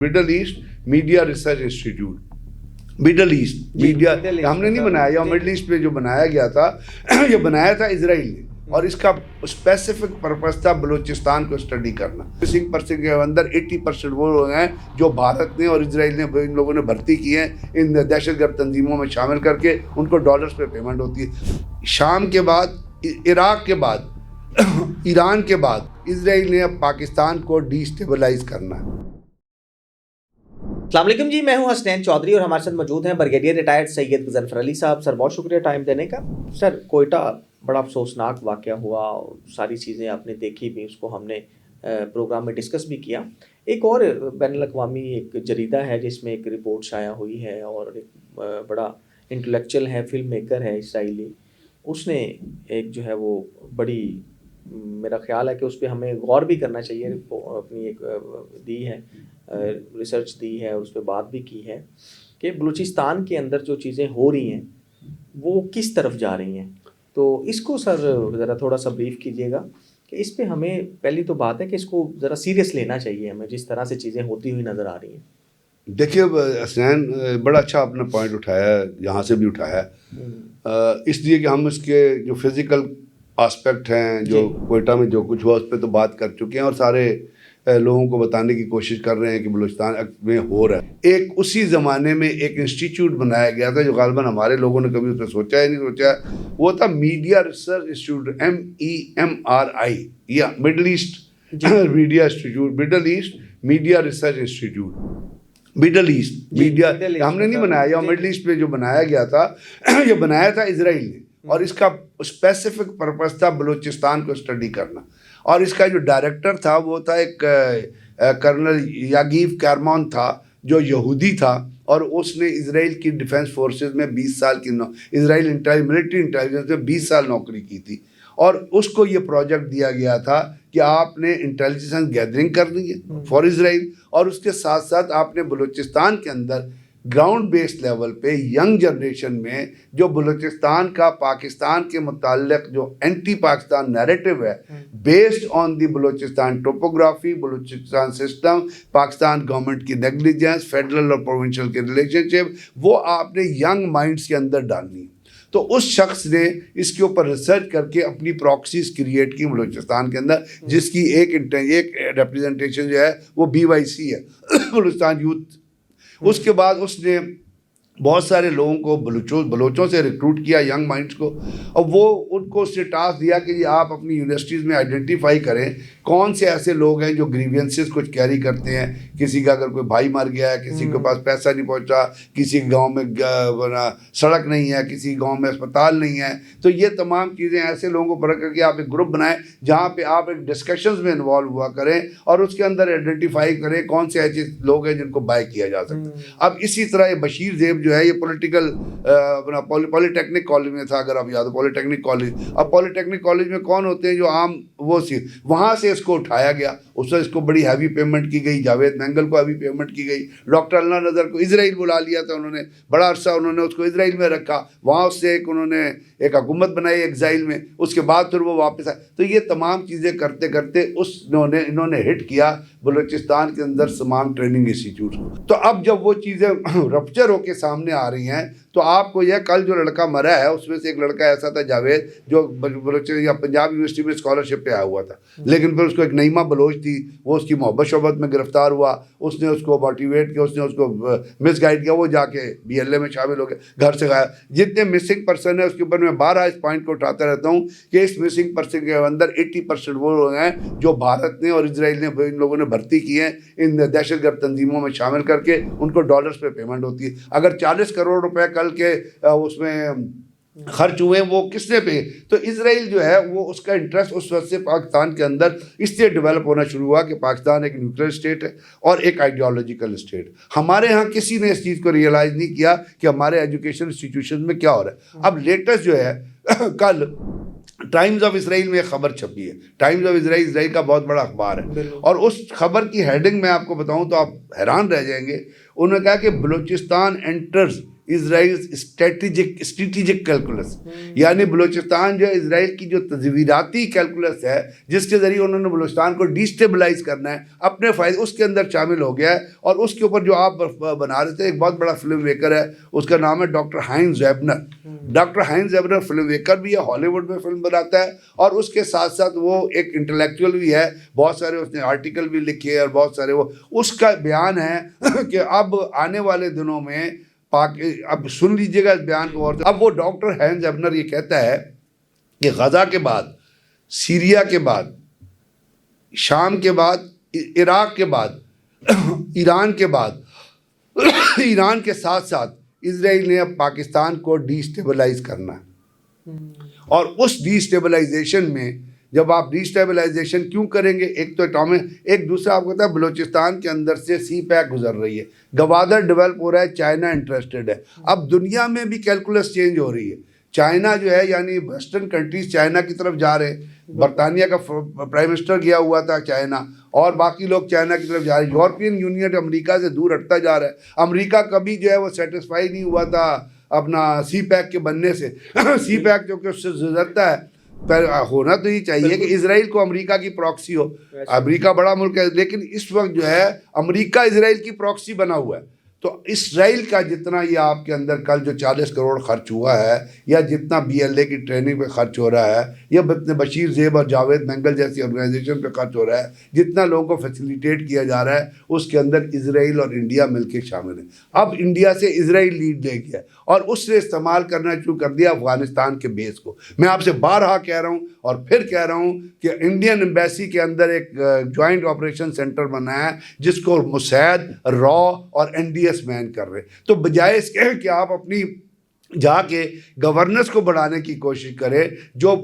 Middle east media research institute. Middle east media हमने नहीं बनाया, या मिडल ईस्ट में जो बनाया गया था ये बनाया था इजराइल ने, और इसका स्पेसिफिक पर्पस था बलूचिस्तान को स्टडी करना। 5% के अंदर 80% वो लोग हैं जो भारत ने और इजराइल ने इन लोगों ने भर्ती किए हैं इन दहशतगर्द तंजीमों में शामिल करके, उनको डॉलर्स पे पेमेंट होती है। शाम के बाद, इराक के बाद ईरान के बाद इजराइल ने अब पाकिस्तान को डिस्टेबलाइज करना है। अस्सलाम वालेकुम जी, मैं हूं हसनैन चौधरी और हमारे साथ मौजूद हैं ब्रिगेडियर रिटायर्ड सैयद मुज़फ़्फ़र अली साहब। सर बहुत शुक्रिया टाइम देने का। सर कोयटा बड़ा अफसोसनाक वाक़या हुआ और सारी चीज़ें आपने देखी भी, उसको हमने प्रोग्राम में डिस्कस भी किया। एक और बैनुल अक़वामी एक जरीदा है जिसमें एक रिपोर्ट शाया हुई है और एक बड़ा इंटेलेक्चुअल है, फिल्म मेकर है इसराइली, उसने एक जो है वो बड़ी, मेरा ख़्याल है कि उस पर हमें गौर भी करना चाहिए। अपनी एक दी है रिसर्च दी है, उस पर बात भी की है कि बलूचिस्तान के अंदर जो चीज़ें हो रही हैं वो किस तरफ जा रही हैं। तो इसको सर ज़रा थोड़ा सा ब्रीफ कीजिएगा कि इस पे हमें, पहली तो बात है कि इसको ज़रा सीरियस लेना चाहिए हमें, जिस तरह से चीज़ें होती हुई नज़र आ रही हैं। देखिए हसनैन, बड़ा अच्छा आपने पॉइंट उठाया, यहाँ से भी उठाया, इसलिए कि हम इसके जो फिज़िकल आस्पेक्ट हैं, जो कोयटा में जो कुछ हुआ उस पर तो बात कर चुके हैं और सारे लोगों को बताने की कोशिश कर रहे हैं कि बलूचिस्तान में हो रहा है। एक उसी ज़माने में एक इंस्टीट्यूट बनाया गया था जो गालिबन हमारे लोगों ने कभी उस पर सोचा ही नहीं सोचा, वो था मीडिया रिसर्च इंस्टीट्यूट, MEMRI, या middle east media institute, middle east media research institute. Middle east media हमने नहीं बनाया, या मिडल ईस्ट में जो बनाया गया था ये बनाया था इजराइल ने, और इसका स्पेसिफिक पर्पस था बलूचिस्तान को स्टडी करना। और इसका जो डायरेक्टर था वो था एक कर्नल यागीव कैरमॉन था, जो यहूदी था, और उसने इजराइल की डिफेंस फोर्सेस में 20 साल की इजराइल मिलिट्री इंटेलिजेंस में 20 साल नौकरी की थी। और उसको ये प्रोजेक्ट दिया गया था कि आपने इंटेलिजेंस गैदरिंग करनी है फॉर इजराइल, और उसके साथ साथ आपने बलूचिस्तान के अंदर ग्राउंड बेस्ड लेवल पे यंग जनरेशन में जो बलूचिस्तान का पाकिस्तान के मुताल्लिक जो एंटी पाकिस्तान नैरेटिव है, based on the Balochistan topography, Balochistan system, Pakistan government की नेग्लिजेंस, फेडरल और प्रोविंशियल के रिलेशनशिप, वो आपने यंग माइंड्स के अंदर डालनी है। तो उस शख्स ने इसके ऊपर रिसर्च करके अपनी प्रॉक्सीज क्रिएट की बलूचिस्तान के अंदर, जिसकी एक रिप्रेजेंटेशन जो है वो BYC है, बलूचिस्तान यूथ। उसके बाद उसने बहुत सारे लोगों को बलोचों से रिक्रूट किया, यंग माइंड्स को, और वो उनको उससे टास्क दिया कि जी आप अपनी यूनिवर्सिटीज़ में आइडेंटिफाई करें कौन से ऐसे लोग हैं जो ग्रीवियंसेस कुछ कैरी करते हैं। किसी का अगर कोई भाई मर गया है, किसी के पास पैसा नहीं पहुंचा, किसी गांव में सड़क नहीं है, किसी गांव में अस्पताल नहीं है, तो ये तमाम चीज़ें ऐसे लोगों को पकड़ करके आप एक ग्रुप बनाएं जहाँ पे आप एक डिस्कशंस में इन्वॉल्व हुआ करें और उसके अंदर आइडेंटिफाई करें कौन से ऐसे लोग हैं जिनको बाय किया जा सकता है। अब इसी तरह ये बशीर ज़ेब जो है, ये पॉलिटिकल अपना पॉलिटेक्निक कॉलेज में था, अगर आप याद हो पॉलिटेक्निक कॉलेज। अब पॉलिटेक्निक कॉलेज में कौन होते हैं जो आम वो सी, वहाँ से इसको उठाया गया, उससे इसको बड़ी हैवी पेमेंट की गई, जावेद मैंगल को हैवी पेमेंट की गई, डॉक्टर अल्लाह नज़र को इजराइल बुला लिया था उन्होंने, बड़ा अरसा उन्होंने उसको इजराइल में रखा, वहाँ उससे एक उन्होंने एक हुकूमत बनाई एग्जाइल में, उसके बाद फिर वो वापस आए। तो ये तमाम चीज़ें करते करते इन्होंने हिट किया बलूचिस्तान के अंदर तमाम ट्रेनिंग इंस्टीट्यूट। तो अब जब वो चीज़ें रप्चर होके सामने आ रही हैं, तो आपको यह कल जो लड़का मरा है उसमें से एक लड़का ऐसा था जावेद, जो या पंजाब यूनिवर्सिटी में स्कॉलरशिप पे आया हुआ था, लेकिन फिर उसको एक नईमा बलोच थी, वो उसकी मोहब्बत शोबत में गिरफ्तार हुआ, उसने उसको मोटिवेट किया, उसने उसको मिसगाइड किया, वो जाके BLA में शामिल हो गया, घर से गायब। जितने मिसिंग पर्सन है उसके ऊपर मैं 12 इस पॉइंट को उठाता रहता हूँ कि इस मिसिंग पर्सन के अंदर 80% वो लोग हैं जो भारत ने और इजराइल ने इन लोगों ने भर्ती की है इन दहशतगर्द तंजीमों में शामिल करके, उनको डॉलर्स पे पेमेंट होती है। अगर 40 करोड़ रुपए कल के उसमें खर्च हुए, वो किसने पे, तो इजराइल जो है वो उसका इंटरेस्ट उस वक्त से पाकिस्तान के अंदर इसलिए डेवलप होना शुरू हुआ कि पाकिस्तान एक न्यूक्लियर स्टेट है और एक आइडियोलॉजिकल स्टेट। हमारे यहाँ किसी ने इस चीज़ को रियलाइज़ नहीं किया कि हमारे एजुकेशन इंस्टीट्यूशन में क्या हो रहा है। अब लेटेस्ट जो है कल टाइम्स ऑफ इसराइल में एक खबर छपी है, टाइम्स ऑफ इसराइल का बहुत बड़ा अखबार है, और उस खबर की हेडिंग मैं आपको बताऊं तो आप हैरान रह जाएंगे। उन्होंने कहा कि बलूचिस्तान एंटर्स اسرائیل اسٹریٹجک کیلکولس، یعنی بلوچستان جو ہے اسرائیل کی جو تصویراتی کیلکولس ہے جس کے ذریعے انہوں نے بلوچستان کو ڈیسٹیبلائز کرنا ہے اپنے فائدے، اس کے اندر شامل ہو گیا ہے. اور اس کے اوپر جو آپ بنا رہے تھے، ایک بہت بڑا فلم میکر ہے، اس کا نام ہے doctor Haynes زیبنر. Doctor Haynes زیبنر film maker بھی ہے، ہالی ووڈ میں فلم بناتا ہے، اور اس کے ساتھ ساتھ وہ ایک انٹلیکچوئل بھی ہے. بہت سارے اس نے آرٹیکل بھی لکھے اور بہت سارے وہ اس کا بیان ہے کہ اب آنے والے دنوں میں اب سن لیجئے گا اس بیان کو. اور اب وہ ڈاکٹر ہائنز زیبنر یہ کہتا ہے کہ غزہ کے بعد، سیریا کے بعد، شام کے بعد، عراق کے بعد، ایران کے بعد، ایران کے ساتھ ساتھ اسرائیل نے اب پاکستان کو ڈی سٹیبلائز کرنا ہے. اور اس ڈی سٹیبلائزیشن میں جب آپ ڈی سٹیبلائزیشن کیوں کریں گے، ایک تو ایک دوسرا آپ کو پتا ہے بلوچستان کے اندر سے سی پیک گزر رہی ہے، گوادر ڈیولپ ہو رہا ہے، چائنا انٹرسٹڈ ہے. اب دنیا میں بھی کیلکولس چینج ہو رہی ہے. چائنا جو ہے یعنی ویسٹرن کنٹریز چائنا کی طرف جا رہے ہیں. برطانیہ کا پرائم منسٹر گیا ہوا تھا چائنا، اور باقی لوگ چائنا کی طرف جا رہے ہیں. یورپین یونین امریکہ سے دور ہٹتا جا رہا ہے. امریکہ کبھی جو ہے وہ سیٹسفائی نہیں ہوا تھا اپنا سی پیک کے بننے سے. سی پیک جو کہ اس سے گزرتا ہے، پر ہونا تو یہ چاہیے کہ اسرائیل کو امریکہ کی پراکسی ہو. امریکہ بڑا ملک ہے، لیکن اس وقت جو ہے امریکہ اسرائیل کی پراکسی بنا ہوا ہے. تو اسرائیل کا جتنا یہ آپ کے اندر کل جو 40 کروڑ خرچ ہوا ہے، یا جتنا BLA کی ٹریننگ پہ خرچ ہو رہا ہے، یا بشیر زیب اور جاوید مینگل جیسی آرگنائزیشن پہ خرچ ہو رہا ہے، جتنا لوگوں کو فیسیلیٹیٹ کیا جا رہا ہے، اس کے اندر اسرائیل اور انڈیا مل کے شامل ہیں. اب انڈیا سے اسرائیل لیڈ لے گیا اور اس سے استعمال کرنا شروع کر دیا افغانستان کے بیس کو. میں آپ سے بارہا کہہ رہا ہوں اور پھر کہہ رہا ہوں کہ انڈین ایمبیسی کے اندر ایک جوائنٹ آپریشن سینٹر بنا ہے جس کو مساعد، را اور NDS مین کر رہے. تو بجائے اس کے کہ آپ اپنی جا کے گورننس کو بڑھانے کی کوشش کریں، جو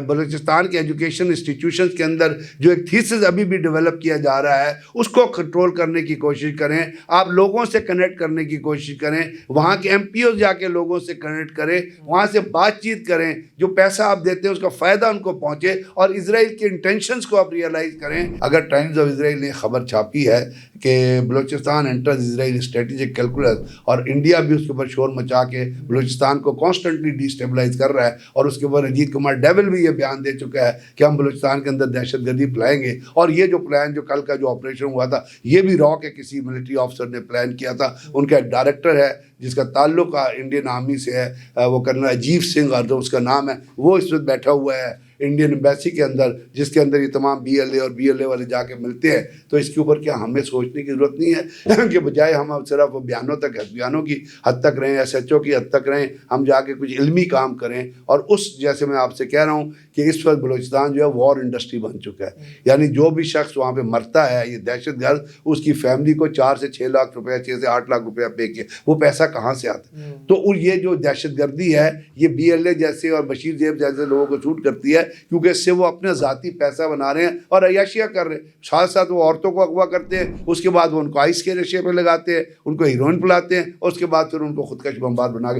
بلوچستان کے ایجوکیشن انسٹیٹیوشنز کے اندر جو ایک تھیسس ابھی بھی ڈیولپ کیا جا رہا ہے اس کو کنٹرول کرنے کی کوشش کریں. آپ لوگوں سے کنیکٹ کرنے کی کوشش کریں، وہاں کے MPOs جا کے لوگوں سے کنیکٹ کریں، وہاں سے بات چیت کریں، جو پیسہ آپ دیتے ہیں اس کا فائدہ ان کو پہنچے، اور اسرائیل کے انٹینشنز کو آپ ریئلائز کریں. اگر ٹائمز آف اسرائیل نے خبر چھاپی ہے کہ بلوچستان انٹرز اسرائیل اسٹریٹجک کیلکولس، اور انڈیا بھی اس کے اوپر شور مچا کے بلوچستان کو کانسٹنٹلی ڈی سٹیبلائز کر رہا ہے، اور اس کے اوپر اجیت کمار ڈیول بھی یہ بیان دے چکا ہے کہ ہم بلوچستان کے اندر دہشت گردی پلائیں گے. اور یہ جو پلان جو کل کا جو آپریشن ہوا تھا، یہ بھی را کے کسی ملٹری آفیسر نے پلان کیا تھا. ان کا ایک ڈائریکٹر ہے جس کا تعلق انڈین آرمی سے ہے، وہ کرنل اجیت سنگھ اور جو اس کا نام ہے، وہ اس وقت بیٹھا ہوا ہے انڈین ایمبیسی کے اندر، جس کے اندر یہ تمام BLA اور BLA والے جا کے ملتے ہیں. تو اس کے اوپر کیا ہمیں سوچنے کی ضرورت نہیں ہے کہ بجائے ہم اب صرف بیانوں تک، بیانوں کی حد تک رہیں، SHO کی حد تک رہیں، ہم جا کے کچھ علمی کام کریں. اور اس جیسے میں آپ سے کہہ رہا ہوں کہ اس وقت بلوچستان جو ہے وار انڈسٹری بن چکا ہے. یعنی جو بھی شخص وہاں پہ مرتا ہے یہ دہشت گرد، اس کی فیملی کو 4 سے 6 لاکھ روپے، 6 سے 8 لاکھ روپیہ پے کیا. وہ پیسہ کہاں سے آتا ہے؟ تو یہ جو دہشت گردی ہے یہ BLA جیسے اور بشیر زیب جیسے لوگوں کو سوٹ کرتی ہے، کیونکہ اس سے وہ اپنے ذاتی پیسہ بنا رہے ہیں اور عیاشیاں کر رہے ہیں. ساتھ ساتھ وہ عورتوں کو اغوا کرتے ہیں، اس کے بعد وہ ان کو آئس کے نشے پہ لگاتے ہیں، ان کو ہیروئن پلاتے ہیں، اور اس کے بعد پھر ان کو خودکش بمبار بنا کے